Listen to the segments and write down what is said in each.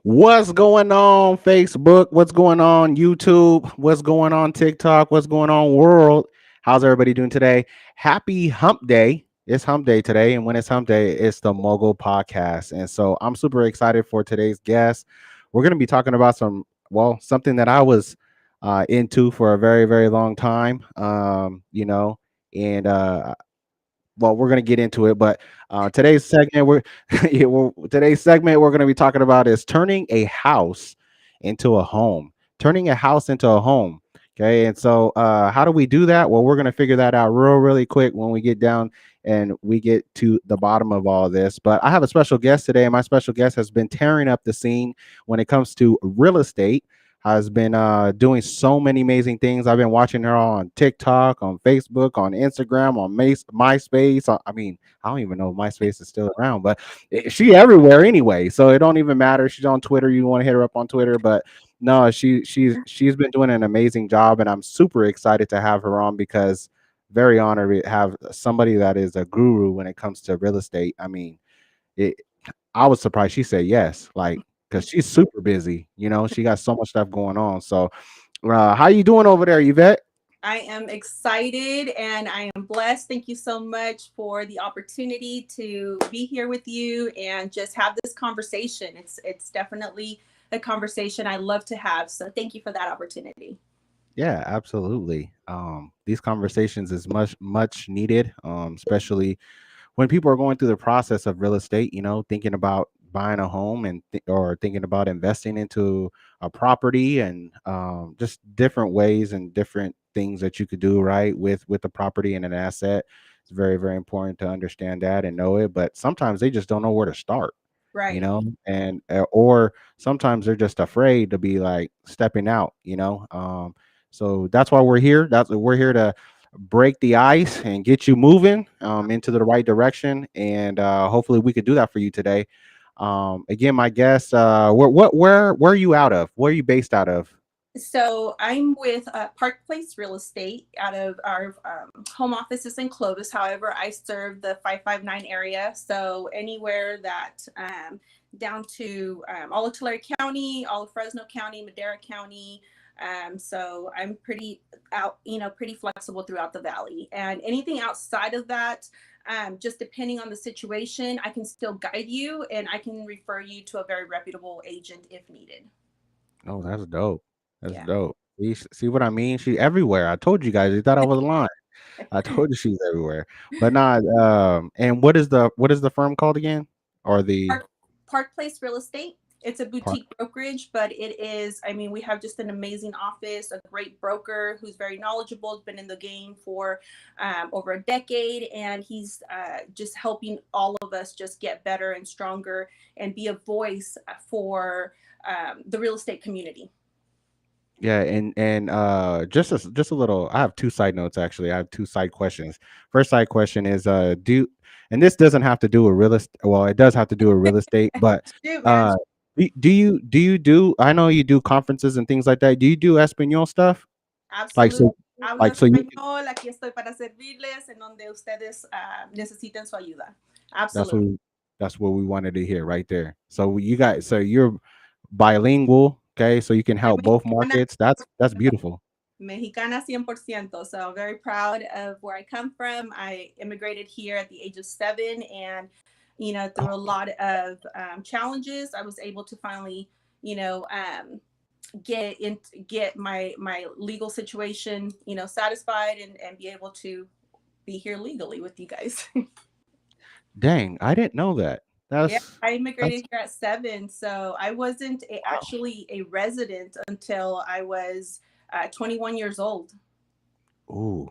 What's going on, Facebook? What's going on, YouTube? What's going on, TikTok? What's going on, world? How's everybody doing today? Happy Hump Day. It's Hump Day today. And when it's Hump Day, it's the Mogul podcast. And so I'm super excited for today's guest. We're going to be talking about something that I was into for a very, very long time. And we're going to get into it, but today's segment today's segment we're going to be talking about is turning a house into a home. Turning a house into a home. Okay, and so how do we do that? Well, we're going to figure that out really quick when we get down and we get to the bottom of all this. But I have a special guest today, and my special guest has been tearing up the scene when it comes to real estate, has been doing so many amazing things. I've been watching her on TikTok, on Facebook, on Instagram, on MySpace. I mean, I don't even know if MySpace is still around, but she everywhere anyway. So it don't even matter. She's on Twitter. You want to hit her up on Twitter, but no, she's been doing an amazing job, and I'm super excited to have her on because very honored to have somebody that is a guru when it comes to real estate. I mean, it, I was surprised she said yes, like because she's super busy. She got so much stuff going on. So, how you doing over there, Yvette? I am excited and I am blessed. Thank you so much for the opportunity to be here with you and just have this conversation. It's definitely a conversation I love to have. So thank you for that opportunity. Yeah, absolutely. These conversations is much needed, especially when people are going through the process of real estate. Thinking about buying a home or thinking about investing into a property, and just different ways and different things that you could do right with the property and an asset. It's very, very important to understand that and know it, but sometimes they just don't know where to start, Right. and or sometimes they're just afraid to be like stepping out. So that's why we're here. We're here to break the ice and get you moving into the right direction, and hopefully we could do that for you today. Again, my guest, where are you out of? Where are you based out of? So I'm with Park Place Real Estate out of our home office is in Clovis. However, I serve the 559 area. So anywhere that down to all of Tulare County, all of Fresno County, Madera County. So I'm pretty pretty flexible throughout the valley. And anything outside of that, just depending on the situation, I can still guide you and I can refer you to a very reputable agent if needed. Oh, that's dope. That's Yeah. dope. See what I mean? She everywhere. I told you guys. You thought I was lying. I told you she's everywhere. But not. And what is the firm called again? Or the Park Place Real Estate. It's a part? boutique brokerage, but it is, I mean, we have just an amazing office, a great broker who's very knowledgeable, has been in the game for over a decade, and he's just helping all of us just get better and stronger and be a voice for the real estate community. Yeah, and just a little. I have two side notes actually. I have two side questions. First side question is do and this doesn't have to do with real estate. Well, it does have to do with real estate, but Shoot, man. uh do I know you do conferences and things like that. Do you do Espanol stuff? Like Absolutely. so Hablo like so you can, español, aquí estoy para servirles en donde ustedes necesiten su ayuda. that's Absolutely. what that's what we wanted to hear right there. So you're bilingual, okay? So you can Soy help both mexicana, markets. That's beautiful. Mexicana 100%. So I'm very proud of where I come from. I immigrated here at the age of 7, and through a lot of challenges, I was able to finally, you know, um, get my legal situation, satisfied and be able to be here legally with you guys. Dang, I didn't know that. Yeah, I That's immigrated here at 7, so I wasn't wow. actually a resident until I was 21 years old. Ooh,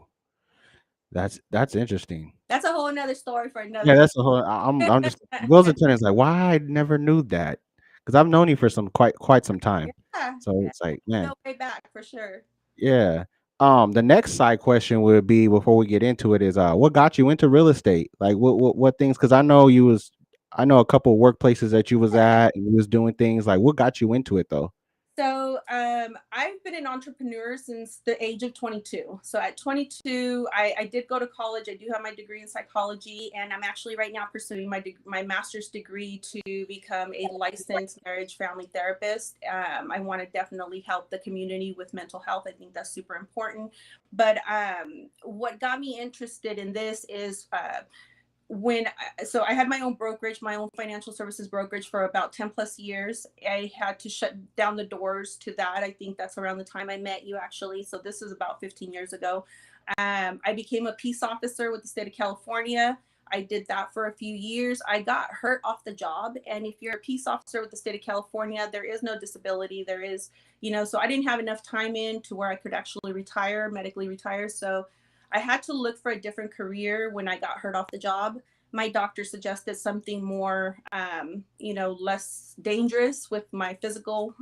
that's interesting. That's a whole nother story for Yeah, another that's the whole. I'm just Will's attendance like why I never knew that because I've known you for some quite some time. yeah, So yeah. it's like, Go man, way back for sure. yeah. The next side question would be before we get into it is what got you into real estate? Like what things? Because I know a couple of workplaces that you was at and you was doing things like what got you into it though. So I've been an entrepreneur since the age of 22. So at 22, I did go to college. I do have my degree in psychology, and I'm actually right now pursuing my master's degree to become a licensed marriage family therapist. I want to definitely help the community with mental health. I think that's super important. But what got me interested in this is so I had my own brokerage, my own financial services brokerage for about 10 plus years. I had to shut down the doors to that. I think that's around the time I met you, actually. So this is about 15 years ago. I became a peace officer with the state of California. I did that for a few years. I got hurt off the job. And if you're a peace officer with the state of California, there is no disability. There is, so I didn't have enough time in to where I could actually retire, medically retire. So I had to look for a different career when I got hurt off the job. My doctor suggested something more, less dangerous with my physical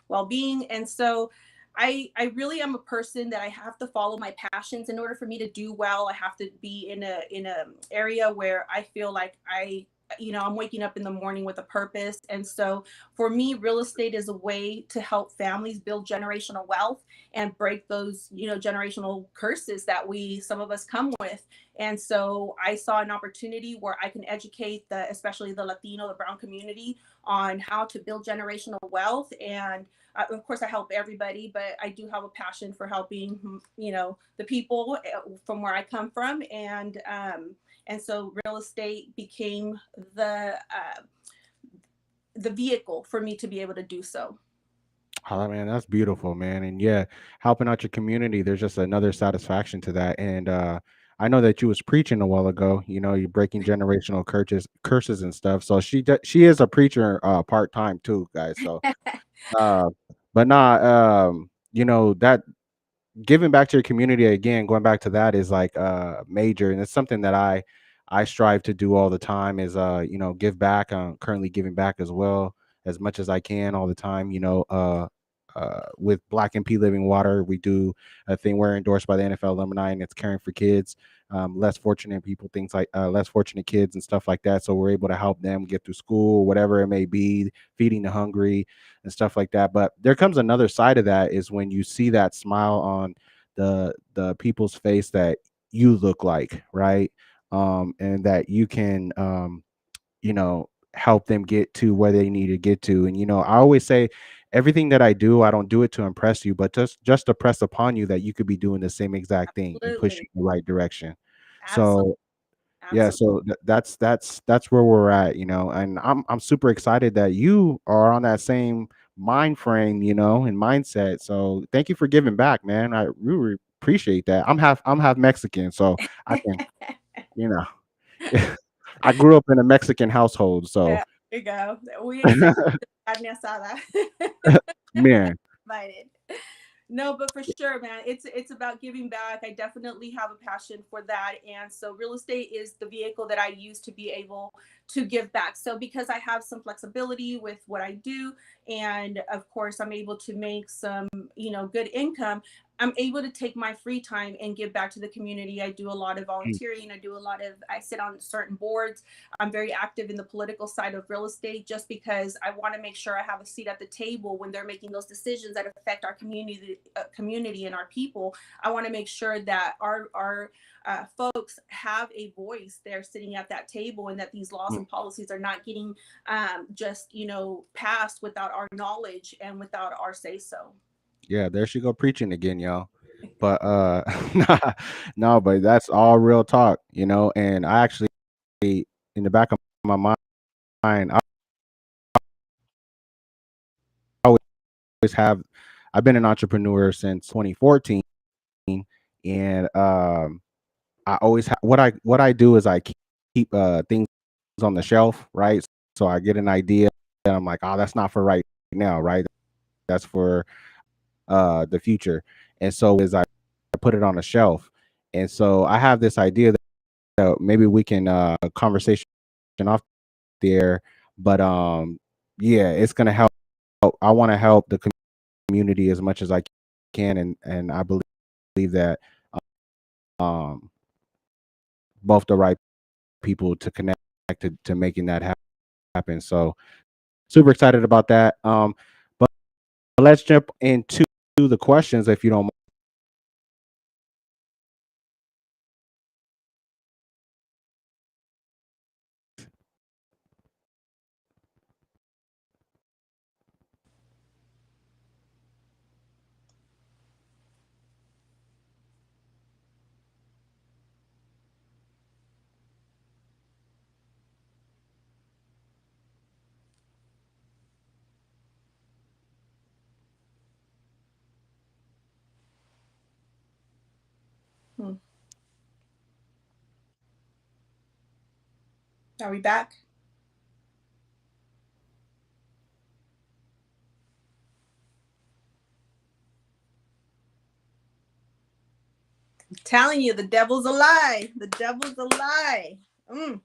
well-being. And so I really am a person that I have to follow my passions in order for me to do well. I have to be in a area where I feel like I'm waking up in the morning with a purpose. And so for me, real estate is a way to help families build generational wealth and break those, generational curses that some of us come with. And so I saw an opportunity where I can educate especially the Latino, the brown community on how to build generational wealth. And of course, I help everybody, but I do have a passion for helping, the people from where I come from. And so real estate became the vehicle for me to be able to do so. Oh man, that's beautiful, man. And yeah, helping out your community, there's just another satisfaction to that. And I know that you was preaching a while ago. You're breaking generational curses and stuff. So she is a preacher part time too, guys. So uh, but nah, that giving back to your community again, going back to that is like major, and it's something that I strive to do all the time is give back. I'm currently giving back as well as much as I can all the time. With Black and P Living Water, we do a thing. We're endorsed by the NFL alumni, and it's caring for kids, less fortunate people, things like less fortunate kids and stuff like that. So we're able to help them get through school, whatever it may be, feeding the hungry and stuff like that. But there comes another side of that is when you see that smile on the people's face that you look like, right? And that you can help them get to where they need to get to. And I always say everything that I do, I don't do it to impress you, but just to press upon you that you could be doing the same exact thing and push you Absolutely. in the right direction. Absolutely. So yeah, Absolutely. so that's where we're at, and I'm super excited that you are on that same mind frame, and mindset. So thank you for giving back, man. I really appreciate that. I'm half Mexican, so I can, you know, I grew up in a Mexican household, so Yeah, there you go. We accept carne asada. man, Invited. No, but for sure, man, it's about giving back. I definitely have a passion for that, and so real estate is the vehicle that I use to be able to give back. So because I have some flexibility with what I do, and of course I'm able to make some, good income. I'm able to take my free time and give back to the community. I do a lot of volunteering. I sit on certain boards. I'm very active in the political side of real estate just because I want to make sure I have a seat at the table when they're making those decisions that affect our community and our people. I want to make sure that our folks have a voice. They're sitting at that table, and that these laws and policies are not getting just passed without our knowledge and without our say so. yeah, there she go preaching again, y'all. But nah, no, but that's all real talk, and I actually in the back of my mind, I always have I've been an entrepreneur since 2014, and I always what I do is I keep things on the shelf, right? So I get an idea and I'm like, oh, that's not for right now, right? That's for the future. And so is I put it on a shelf. And so I have this idea that maybe we can conversation off the air, but yeah, it's gonna help. I want to help the community as much as I can, and I believe that um both the right people to connect to making that happen. So super excited about that. let's jump into the questions if you don't Hmm. Are we back? I'm telling you, the devil's a lie. The devil's a lie. Mm.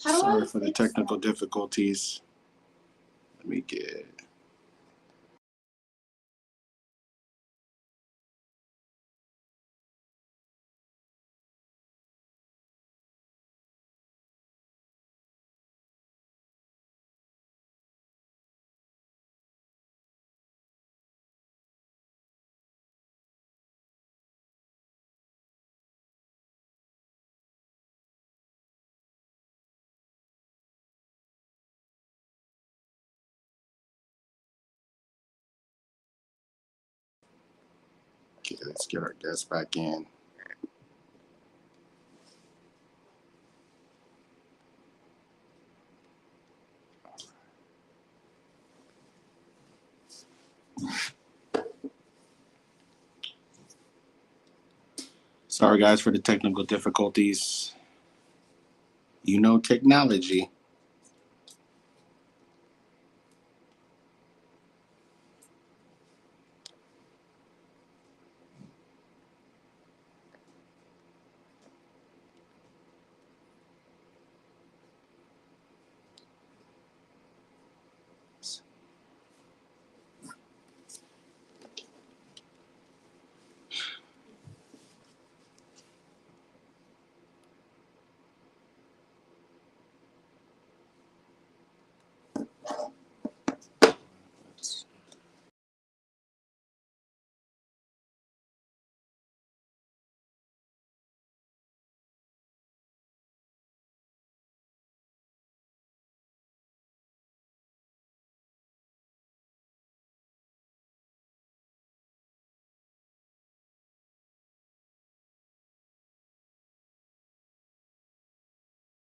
Sorry for the technical difficulties. Let me get. Okay, let's get our guests back in. Sorry, guys, for the technical difficulties. You know, technology.